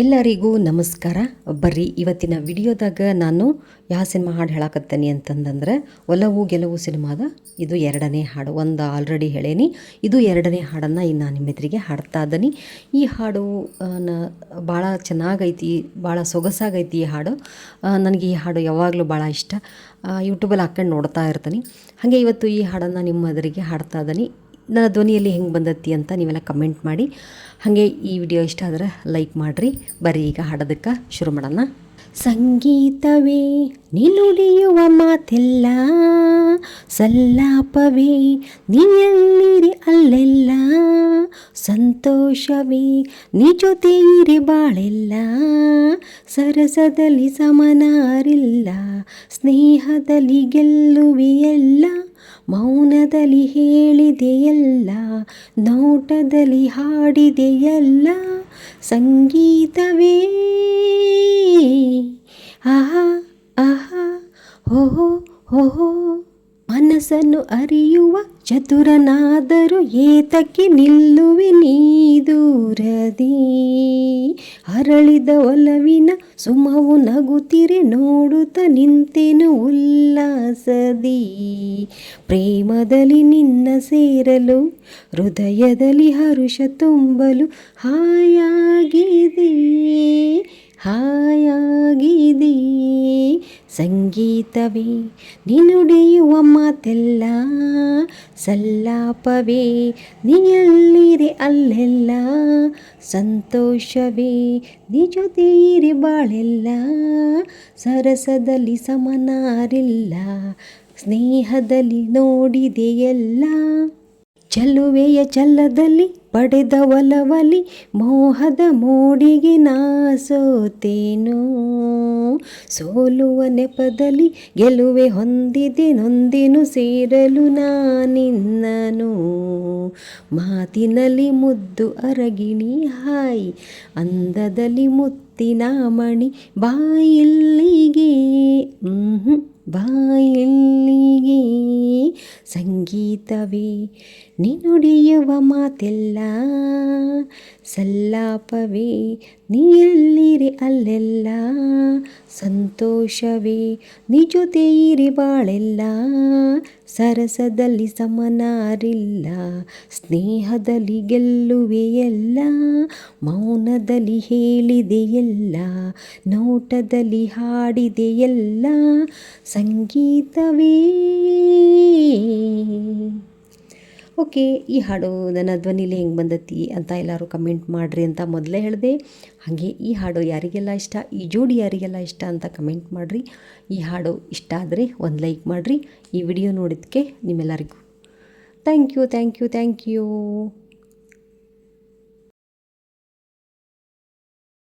ಎಲ್ಲರಿಗೂ ನಮಸ್ಕಾರ. ಬರ್ರಿ ಇವತ್ತಿನ ವಿಡಿಯೋದಾಗ ನಾನು ಯಾವ ಸಿನಿಮಾ ಹಾಡು ಹೇಳಕತ್ತೇನೆ ಅಂತಂದ್ರೆ ಒಲವು ಗೆಲುವು ಸಿನಿಮಾದ ಇದು 2ನೇ ಹಾಡು. ಒಂದು ಆಲ್ರೆಡಿ ಹೇಳೇನಿ, ಇದು 2ನೇ ಹಾಡನ್ನು ಇನ್ನು ನಾನು ನಿಮ್ಮ ಎದುರಿಗೆ ಹಾಡ್ತಾ ಇದ್ದೀನಿ. ಈ ಹಾಡು ಭಾಳ ಚೆನ್ನಾಗೈತಿ, ಭಾಳ ಸೊಗಸಾಗೈತಿ ಈ ಹಾಡು. ನನಗೆ ಈ ಹಾಡು ಯಾವಾಗಲೂ ಭಾಳ ಇಷ್ಟ. ಯೂಟ್ಯೂಬಲ್ಲಿ ಹಾಕ್ಕೊಂಡು ನೋಡ್ತಾ ಇರ್ತೀನಿ. ಹಾಗೆ ಇವತ್ತು ಈ ಹಾಡನ್ನು ನಿಮ್ಮ ಎದುರಿಗೆ ಹಾಡ್ತಾ ಇದ್ದೀನಿ. ನನ್ನ ಧ್ವನಿಯಲ್ಲಿ ಹೆಂಗೆ ಬಂದೈತಿ ಅಂತ ನೀವೆಲ್ಲ ಕಮೆಂಟ್ ಮಾಡಿ. ಹಾಗೆ ಈ ವಿಡಿಯೋ ಇಷ್ಟ ಆದರೆ ಲೈಕ್ ಮಾಡಿರಿ. ಬರೀ ಈಗ ಹಾಡೋದಕ್ಕೆ ಶುರು ಮಾಡೋಣ. ಸಂಗೀತವೇ ನುಡಿಯುವ ಮಾತೆಲ್ಲ, ಸಲ್ಲಾಪವೇ ನೀಯಲ್ಲಿರಿ ಅಲ್ಲೆಲ್ಲ, ಸಂತೋಷವೇ ನೀ ಜೊತೆ ಇರಿ ಬಾಳೆಲ್ಲ, ಸರಸದಲ್ಲಿ ಸಮನಾರಿಲ್ಲ, ಸ್ನೇಹದಲ್ಲಿ ಗೆಲ್ಲುವಿಯಲ್ಲ, ಮೌನದಲ್ಲಿ ಹೇಳಿದೆಯಲ್ಲ, ನೋಟದಲ್ಲಿ ಹಾಡಿದೆಯಲ್ಲ, ಸಂಗೀತವೇ ಆಹಾ ಆಹಾ ಓಹೋ ಓಹೋ. ಮನಸ್ಸನ್ನು ಅರಿಯುವ ಚತುರನಾದರೂ ಏತಕ್ಕೆ ನಿಲ್ಲುವೆ ನೀ ದೂರದಿ, ಅರಳಿದ ಒಲವಿನ ಸುಮವು ನಗುತ್ತಿರೆ ನೋಡುತ್ತ ನಿಂತೆನು ಉಲ್ಲಾಸದಿ, ಪ್ರೇಮದಲ್ಲಿ ನಿನ್ನ ಸೇರಲು ಹೃದಯದಲ್ಲಿ ಹರುಷ ತುಂಬಲು ಹಾಯಾಗಿದೆ ಹಾಯಾಗಿದೆ. ಸಂಗೀತವೇ ನುಡಿಯುವ ಮಾತೆಲ್ಲ, ಸಲ್ಲಾಪವೇ ನೀಯಲ್ಲಿರಿ ಅಲ್ಲೆಲ್ಲ, ಸಂತೋಷವೇ ನೀ ಜೊತೆ ಇರಿ ಬಾಳೆಲ್ಲ, ಸರಸದಲ್ಲಿ ಸಮನಾರಿಲ್ಲ, ಸ್ನೇಹದಲ್ಲಿ ನೋಡಿದೆಯಲ್ಲ, ಚಲುವೆಯ ಛಲದಲ್ಲಿ ಪಡೆದ ಒಲವಲಿ ಮೋಹದ ಮೋಡಿಗೆ ನಾ ಸೋತೇನು, ಸೋಲುವ ನೆಪದಲ್ಲಿ ಗೆಲುವೆ ಹೊಂದಿದೆ ನೊಂದೆನು ಸೇರಲು ನಾನಿನ್ನನು, ಮಾತಿನಲ್ಲಿ ಮುದ್ದು ಅರಗಿಣಿ ಹಾಯ್, ಅಂದದಲ್ಲಿ ಮುತ್ತಿನ ಮಣಿ ಬಾಯಿಲ್ಲಿಗೆ ಬಾಯಿಲ್ಲಿಗೆ. ಸಂಗೀತವೇ ನುಡಿಯುವ ಮಾತೆಲ್ಲ, ಸಲ್ಲಾಪವೇ ನೀಯಲ್ಲಿರಿ ಅಲ್ಲೆಲ್ಲ, ಸಂತೋಷವೇ ನೀ ಜೊತೆ ಇರಿ ಬಾಳೆಲ್ಲ, ಸರಸದಲ್ಲಿ ಸಮನಾರಿಲ್ಲ, ಸ್ನೇಹದಲ್ಲಿ ಗೆಲ್ಲುವೆಯಲ್ಲ, ಮೌನದಲ್ಲಿ ಹೇಳಿದೆಯಲ್ಲ, ನೋಟದಲ್ಲಿ ಹಾಡಿದೆಯಲ್ಲ, ಸಂಗೀತವೇ. ಓಕೆ, ಈ ಹಾಡು ನನ್ನ ಧ್ವನಿಲಿ ಹೆಂಗೆ ಬಂದೈತಿ ಅಂತ ಎಲ್ಲರೂ ಕಮೆಂಟ್ ಮಾಡಿರಿ ಅಂತ ಮೊದಲೇ ಹೇಳಿದೆ. ಹಾಗೆ ಈ ಹಾಡು ಯಾರಿಗೆಲ್ಲ ಇಷ್ಟ, ಈ ಜೋಡಿ ಯಾರಿಗೆಲ್ಲ ಇಷ್ಟ ಅಂತ ಕಮೆಂಟ್ ಮಾಡಿರಿ. ಈ ಹಾಡು ಇಷ್ಟ ಆದರೆ ಒಂದು ಲೈಕ್ ಮಾಡಿರಿ. ಈ ವಿಡಿಯೋ ನೋಡಿದ್ದಕ್ಕೆ ನಿಮ್ಮೆಲ್ಲರಿಗೂ ಥ್ಯಾಂಕ್ ಯು.